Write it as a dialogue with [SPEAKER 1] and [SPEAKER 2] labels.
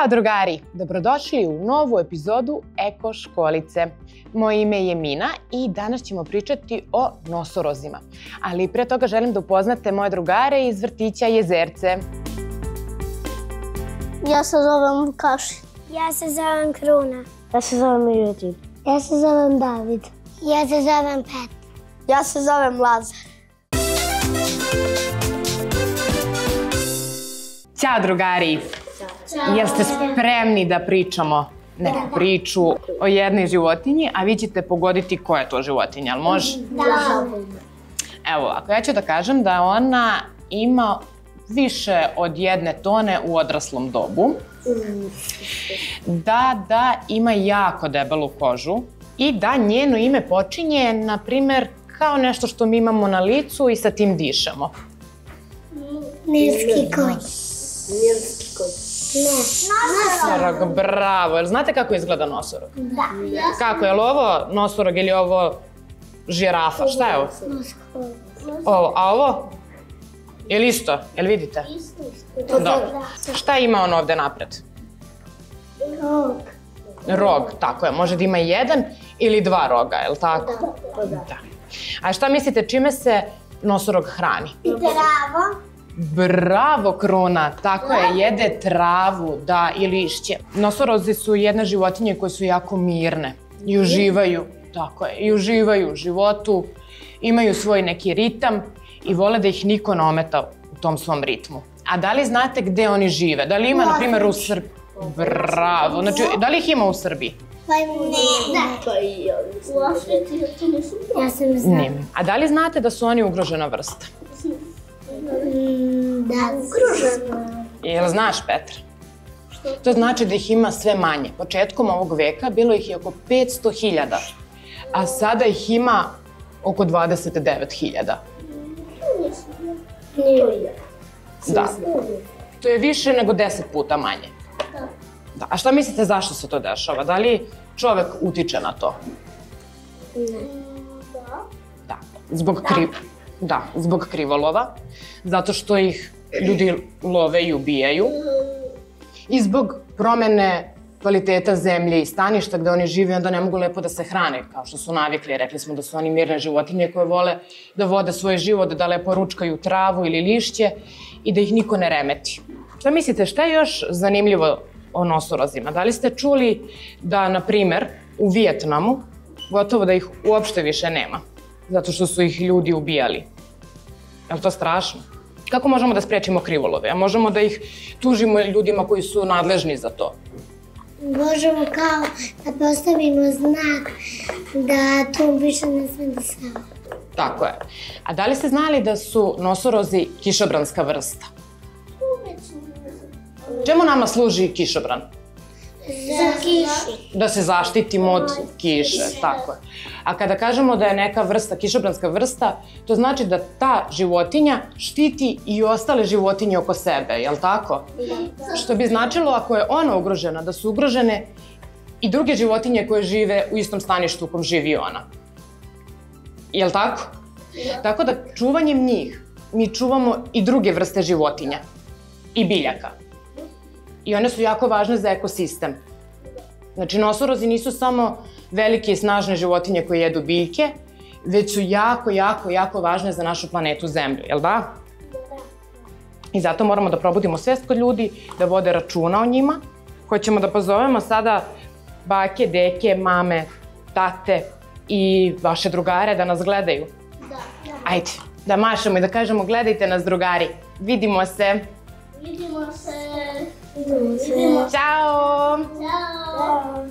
[SPEAKER 1] Ćao drugari, dobrodošli u novu epizodu Eko školice. Moje ime je Mina i danas ćemo pričati o nosorozima. Ali pre toga želim da upoznate moje drugare iz vrtića Jezerce.
[SPEAKER 2] Ja se zovem Vukašin.
[SPEAKER 3] Ja se zovem Kruna.
[SPEAKER 2] Ja se zovem Milutin.
[SPEAKER 3] Ja se zovem David. Ja se zovem Pet.
[SPEAKER 2] Ja se zovem Lazar.
[SPEAKER 1] Ćao drugari! Jeste spremni da pričamo neku priču o jednoj životinji, a vi ćete pogoditi koja je to životinja, ali može?
[SPEAKER 3] Da.
[SPEAKER 1] Evo ovako, ja ću da kažem da ona ima više od 1 tone u odraslom dobu, da ima jako debelu kožu i da njeno ime počinje, na primer, kao nešto što mi imamo na licu i sa tim dišemo.
[SPEAKER 3] Nilski konj.
[SPEAKER 2] Nilski konj.
[SPEAKER 1] Nosorog, bravo. Jel znate kako izgleda nosorog?
[SPEAKER 3] Da.
[SPEAKER 1] Kako, je li ovo nosorog ili je ovo žirafa? Šta je ovo? Ovo, a ovo? Je li isto? Jel vidite? Dobro. Šta ima on ovde napred?
[SPEAKER 3] Rog.
[SPEAKER 1] Rog, tako je. Može da ima 1 ili 2 roga, je li tako? Da. A šta mislite, čime se nosorog hrani?
[SPEAKER 3] Travo.
[SPEAKER 1] Bravo, Kruna, tako je, jede travu, da, i lišće. Nosorozi su jedne životinje koje su jako mirne i uživaju, tako je, i uživaju u životu, imaju svoj neki ritam i vole da ih niko ne ometa u tom svom ritmu. A da li znate gde oni žive? Da li ima, na primjer, u Srbiji? Bravo, znači, da li ih ima u Srbiji?
[SPEAKER 3] Pa ne. U Africi to nisu. Ja sam znala.
[SPEAKER 1] Nema. A da li znate da su oni ugrožena vrsta?
[SPEAKER 3] Da, ugrožena.
[SPEAKER 1] Jel znaš, Petra? To znači da ih ima sve manje. Početkom ovog veka bilo ih je oko 500.000, a sada ih ima oko 29.000. Da. To je više nego 10 puta manje. Da. A šta mislite zašto se to dešava? Da li čovek utiče na to? Da. Zbog krivolova, zato što ih ljudi love i ubijaju i zbog promene kvaliteta zemlje i staništa gde oni žive, onda ne mogu lepo da se hrane, kao što su navikli. Rekli smo da su oni mirne životinje koje vole da vode svoj život, da lepo ručkaju travu ili lišće i da ih niko ne remeti. Šta mislite, šta je još zanimljivo o nosorozima? Da li ste čuli da, na primer, u Vijetnamu gotovo da ih uopšte više nema, zato što su ih ljudi ubijali? Je li to strašno? Kako možemo da sprečimo krivolove? A možemo da ih tužimo ljudima koji su nadležni za to?
[SPEAKER 3] Možemo kao da postavimo znak da tu više ne sme da se.
[SPEAKER 1] Tako je. A da li ste znali da su nosorozi kišobranska vrsta? Čemu nama služi kišobran?
[SPEAKER 3] Za kišu.
[SPEAKER 1] Da se zaštitimo od kiše, tako je. A kada kažemo da je neka vrsta kišobranska vrsta, to znači da ta životinja štiti i ostale životinje oko sebe, je li tako? Što bi značilo, ako je ona ugrožena, da su ugrožene i druge životinje koje žive u istom staništu u kom živi ona. Je li tako? Tako da čuvanjem njih mi čuvamo i druge vrste životinja i biljaka. I one su jako važne za ekosistem. Znači, nosorozi nisu samo velike i snažne životinje koje jedu biljke, već su jako važne za našu planetu Zemlju, jel da? I zato moramo da probudimo svest kod ljudi, da vode računa o njima. Hoćemo da pozovemo sada bake, deke, mame, tate i vaše drugare da nas gledaju. Ajde, da mašemo i da kažemo gledajte nas drugari. Vidimo se.
[SPEAKER 3] Vidimo se.
[SPEAKER 1] Ćao!
[SPEAKER 3] Ćao.